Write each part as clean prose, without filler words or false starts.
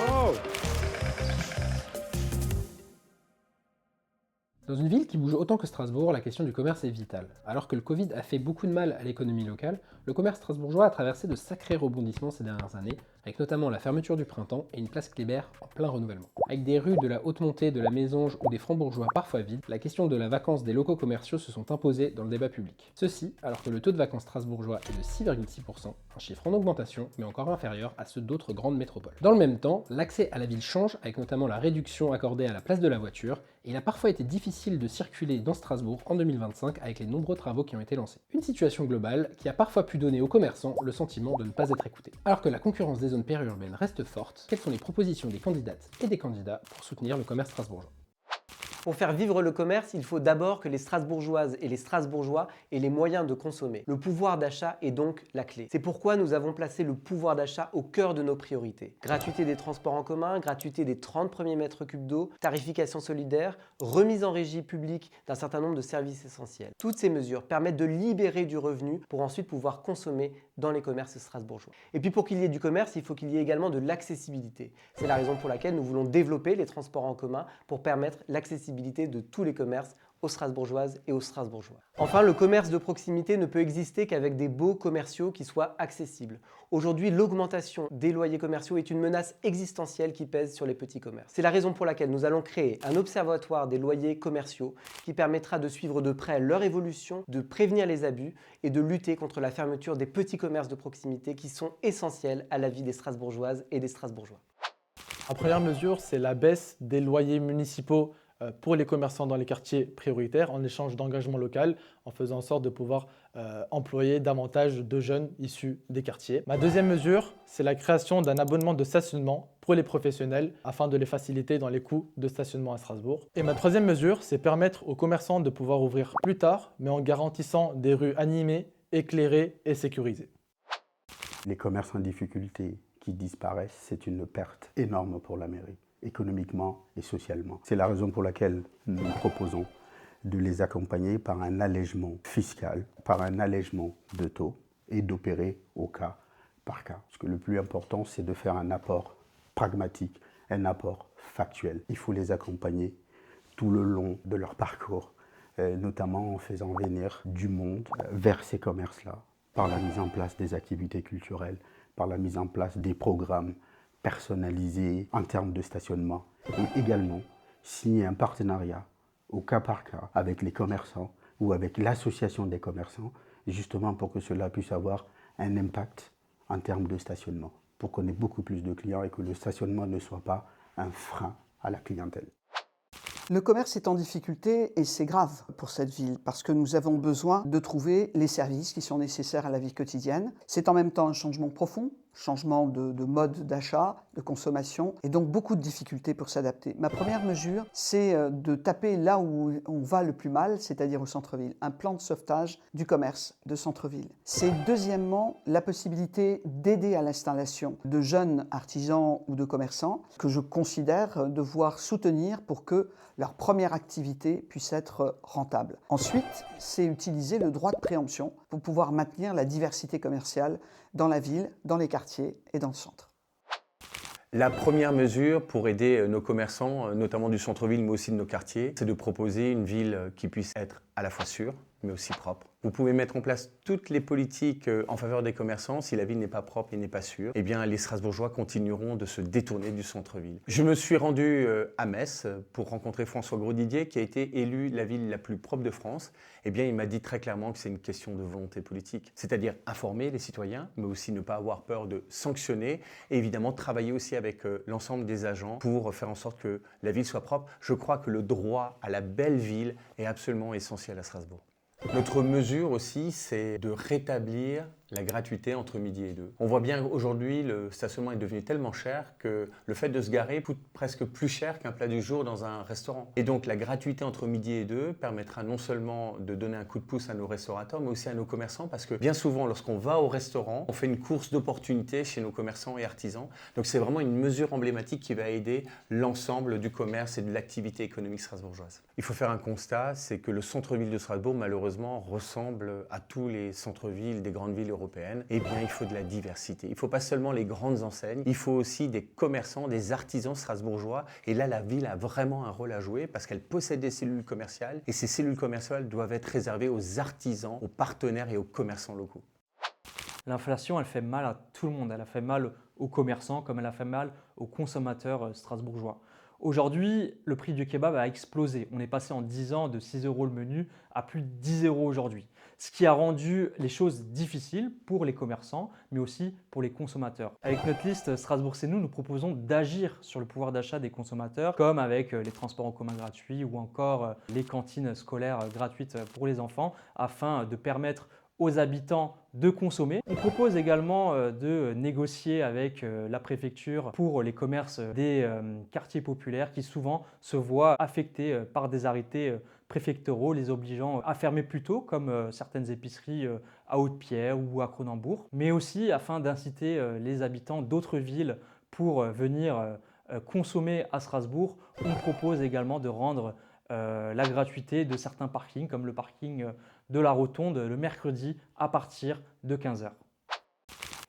Oh! Dans une ville qui bouge autant que Strasbourg, la question du commerce est vitale. Alors que le Covid a fait beaucoup de mal à l'économie locale, le commerce strasbourgeois a traversé de sacrés rebondissements ces dernières années, avec notamment la fermeture du printemps et une place Kléber en plein renouvellement. Avec des rues de la haute montée, de la Mésange ou des francs-bourgeois parfois vides, la question de la vacance des locaux commerciaux se sont imposées dans le débat public. Ceci alors que le taux de vacances strasbourgeois est de 6,6%, un chiffre en augmentation mais encore inférieur à ceux d'autres grandes métropoles. Dans le même temps, l'accès à la ville change avec notamment la réduction accordée à la place de la voiture, et il a parfois été difficile de circuler dans Strasbourg en 2025 avec les nombreux travaux qui ont été lancés. Une situation globale qui a parfois pu donner aux commerçants le sentiment de ne pas être écoutés. Alors que la concurrence des zones périurbaines reste forte, quelles sont les propositions des candidates et des candidats pour soutenir le commerce strasbourgeois? Pour faire vivre le commerce, il faut d'abord que les Strasbourgeoises et les Strasbourgeois aient les moyens de consommer. Le pouvoir d'achat est donc la clé. C'est pourquoi nous avons placé le pouvoir d'achat au cœur de nos priorités. Gratuité des transports en commun, gratuité des 30 premiers mètres cubes d'eau, tarification solidaire, remise en régie publique d'un certain nombre de services essentiels. Toutes ces mesures permettent de libérer du revenu pour ensuite pouvoir consommer dans les commerces strasbourgeois. Et puis pour qu'il y ait du commerce, il faut qu'il y ait également de l'accessibilité. C'est la raison pour laquelle nous voulons développer les transports en commun pour permettre l'accessibilité de tous les commerces aux Strasbourgeoises et aux Strasbourgeois. Enfin, le commerce de proximité ne peut exister qu'avec des baux commerciaux qui soient accessibles. Aujourd'hui, l'augmentation des loyers commerciaux est une menace existentielle qui pèse sur les petits commerces. C'est la raison pour laquelle nous allons créer un observatoire des loyers commerciaux qui permettra de suivre de près leur évolution, de prévenir les abus et de lutter contre la fermeture des petits commerces de proximité qui sont essentiels à la vie des Strasbourgeoises et des Strasbourgeois. La première mesure, c'est la baisse des loyers municipaux pour les commerçants dans les quartiers prioritaires en échange d'engagement local, en faisant en sorte de pouvoir employer davantage de jeunes issus des quartiers. Ma deuxième mesure, c'est la création d'un abonnement de stationnement pour les professionnels afin de les faciliter dans les coûts de stationnement à Strasbourg. Et ma troisième mesure, c'est permettre aux commerçants de pouvoir ouvrir plus tard, mais en garantissant des rues animées, éclairées et sécurisées. Les commerces en difficulté qui disparaissent, c'est une perte énorme pour la mairie, économiquement et socialement. C'est la raison pour laquelle nous proposons de les accompagner par un allègement fiscal, par un allègement de taux et d'opérer au cas par cas. Parce que le plus important, c'est de faire un apport pragmatique, un apport factuel. Il faut les accompagner tout le long de leur parcours, notamment en faisant venir du monde vers ces commerces-là, par la mise en place des activités culturelles, par la mise en place des programmes personnalisés en termes de stationnement et également signer un partenariat au cas par cas avec les commerçants ou avec l'association des commerçants, justement pour que cela puisse avoir un impact en termes de stationnement, pour qu'on ait beaucoup plus de clients et que le stationnement ne soit pas un frein à la clientèle. Le commerce est en difficulté et c'est grave pour cette ville parce que nous avons besoin de trouver les services qui sont nécessaires à la vie quotidienne. C'est en même temps un changement profond, changement de mode d'achat, de consommation et donc beaucoup de difficultés pour s'adapter. Ma première mesure, c'est de taper là où on va le plus mal, c'est-à-dire au centre-ville. Un plan de sauvetage du commerce de centre-ville. C'est deuxièmement la possibilité d'aider à l'installation de jeunes artisans ou de commerçants que je considère devoir soutenir pour que leur première activité puisse être rentable. Ensuite, c'est utiliser le droit de préemption pour pouvoir maintenir la diversité commerciale dans la ville, dans les quartiers et dans le centre. La première mesure pour aider nos commerçants, notamment du centre-ville mais aussi de nos quartiers, c'est de proposer une ville qui puisse être à la fois sûre mais aussi propre. Vous pouvez mettre en place toutes les politiques en faveur des commerçants. Si la ville n'est pas propre et n'est pas sûre, eh bien les Strasbourgeois continueront de se détourner du centre-ville. Je me suis rendu à Metz pour rencontrer François Grosdidier qui a été élu la ville la plus propre de France. Eh bien il m'a dit très clairement que c'est une question de volonté politique, c'est-à-dire informer les citoyens mais aussi ne pas avoir peur de sanctionner et évidemment travailler aussi avec l'ensemble des agents pour faire en sorte que la ville soit propre. Je crois que le droit à la belle ville est absolument essentiel à Strasbourg. Notre mesure aussi, c'est de rétablir la gratuité entre midi et 2. On voit bien qu'aujourd'hui, le stationnement est devenu tellement cher que le fait de se garer coûte presque plus cher qu'un plat du jour dans un restaurant. Et donc la gratuité entre midi et 2 permettra non seulement de donner un coup de pouce à nos restaurateurs, mais aussi à nos commerçants, parce que bien souvent, lorsqu'on va au restaurant, on fait une course d'opportunités chez nos commerçants et artisans. Donc c'est vraiment une mesure emblématique qui va aider l'ensemble du commerce et de l'activité économique strasbourgeoise. Il faut faire un constat, c'est que le centre-ville de Strasbourg, malheureusement, ressemble à tous les centres-villes des grandes villes européennes. européenne, eh bien il faut de la diversité. Il ne faut pas seulement les grandes enseignes, il faut aussi des commerçants, des artisans strasbourgeois. Et là, la ville a vraiment un rôle à jouer parce qu'elle possède des cellules commerciales et ces cellules commerciales doivent être réservées aux artisans, aux partenaires et aux commerçants locaux. L'inflation, elle fait mal à tout le monde. Elle a fait mal aux commerçants comme elle a fait mal aux consommateurs strasbourgeois. Aujourd'hui, le prix du kebab a explosé. On est passé en 10 ans de 6 € le menu à plus de 10 € aujourd'hui. Ce qui a rendu les choses difficiles pour les commerçants, mais aussi pour les consommateurs. Avec notre liste Strasbourg c'est nous, nous proposons d'agir sur le pouvoir d'achat des consommateurs, comme avec les transports en commun gratuits ou encore les cantines scolaires gratuites pour les enfants, afin de permettre aux habitants de consommer. On propose également de négocier avec la préfecture pour les commerces des quartiers populaires qui souvent se voient affectés par des arrêtés préfectoraux les obligeant à fermer plus tôt, comme certaines épiceries à Haute-Pierre ou à Cronenbourg, mais aussi afin d'inciter les habitants d'autres villes pour venir consommer à Strasbourg. On propose également de rendre la gratuité de certains parkings, comme le parking de la Rotonde, le mercredi à partir de 15 h.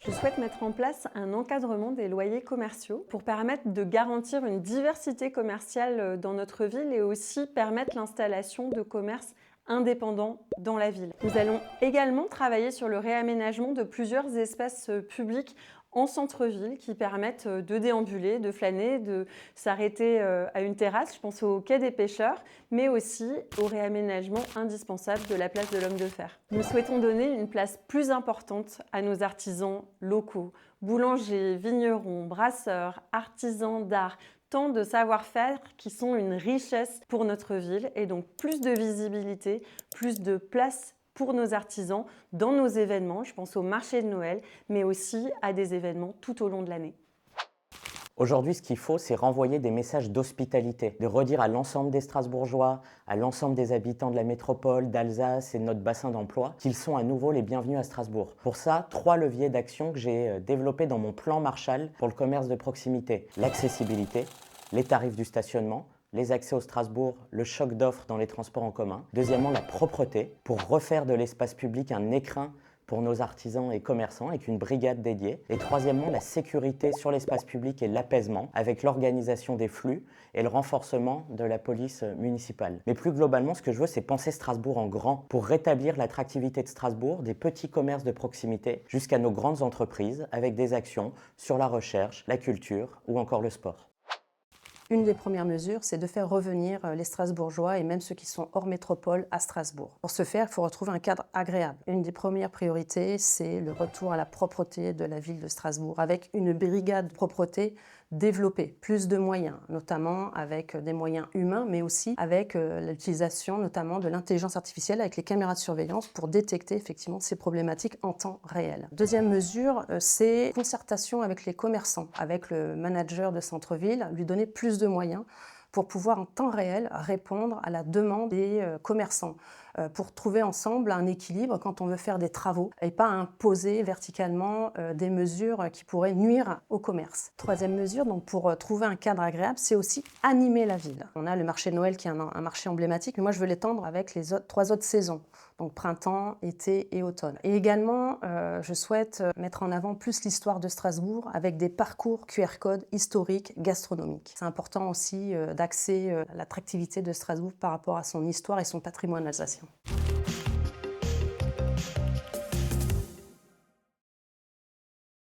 Je souhaite mettre en place un encadrement des loyers commerciaux pour permettre de garantir une diversité commerciale dans notre ville et aussi permettre l'installation de commerces indépendants dans la ville. Nous allons également travailler sur le réaménagement de plusieurs espaces publics en centre-ville qui permettent de déambuler, de flâner, de s'arrêter à une terrasse. Je pense au quai des pêcheurs, mais aussi au réaménagement indispensable de la place de l'Homme de Fer. Nous souhaitons donner une place plus importante à nos artisans locaux, boulangers, vignerons, brasseurs, artisans d'art, tant de savoir-faire qui sont une richesse pour notre ville et donc plus de visibilité, plus de place pour nos artisans dans nos événements. Je pense au marché de Noël, mais aussi à des événements tout au long de l'année. Aujourd'hui, ce qu'il faut, c'est renvoyer des messages d'hospitalité, de redire à l'ensemble des Strasbourgeois, à l'ensemble des habitants de la métropole, d'Alsace et de notre bassin d'emploi, qu'ils sont à nouveau les bienvenus à Strasbourg. Pour ça, 3 leviers d'action que j'ai développés dans mon plan Marshall pour le commerce de proximité. L'accessibilité, les tarifs du stationnement, les accès au Strasbourg, le choc d'offres dans les transports en commun. Deuxièmement, la propreté, pour refaire de l'espace public un écrin pour nos artisans et commerçants avec une brigade dédiée. Et troisièmement, la sécurité sur l'espace public et l'apaisement avec l'organisation des flux et le renforcement de la police municipale. Mais plus globalement, ce que je veux, c'est penser Strasbourg en grand pour rétablir l'attractivité de Strasbourg, des petits commerces de proximité jusqu'à nos grandes entreprises avec des actions sur la recherche, la culture ou encore le sport. Une des premières mesures, c'est de faire revenir les Strasbourgeois et même ceux qui sont hors métropole à Strasbourg. Pour ce faire, il faut retrouver un cadre agréable. Une des premières priorités, c'est le retour à la propreté de la ville de Strasbourg, avec une brigade de propreté développée, plus de moyens, notamment avec des moyens humains, mais aussi avec l'utilisation notamment de l'intelligence artificielle avec les caméras de surveillance pour détecter effectivement ces problématiques en temps réel. Deuxième mesure, c'est concertation avec les commerçants, avec le manager de centre-ville, lui donner plus de moyens pour pouvoir en temps réel répondre à la demande des commerçants, pour trouver ensemble un équilibre quand on veut faire des travaux et pas imposer verticalement des mesures qui pourraient nuire au commerce. Troisième mesure, donc pour trouver un cadre agréable, c'est aussi animer la ville. On a le marché de Noël qui est un marché emblématique, mais moi je veux l'étendre avec les 3 autres saisons, donc printemps, été et automne. Et également, je souhaite mettre en avant plus l'histoire de Strasbourg avec des parcours QR code historiques, gastronomiques. C'est important aussi d'axer l'attractivité de Strasbourg par rapport à son histoire et son patrimoine alsacien.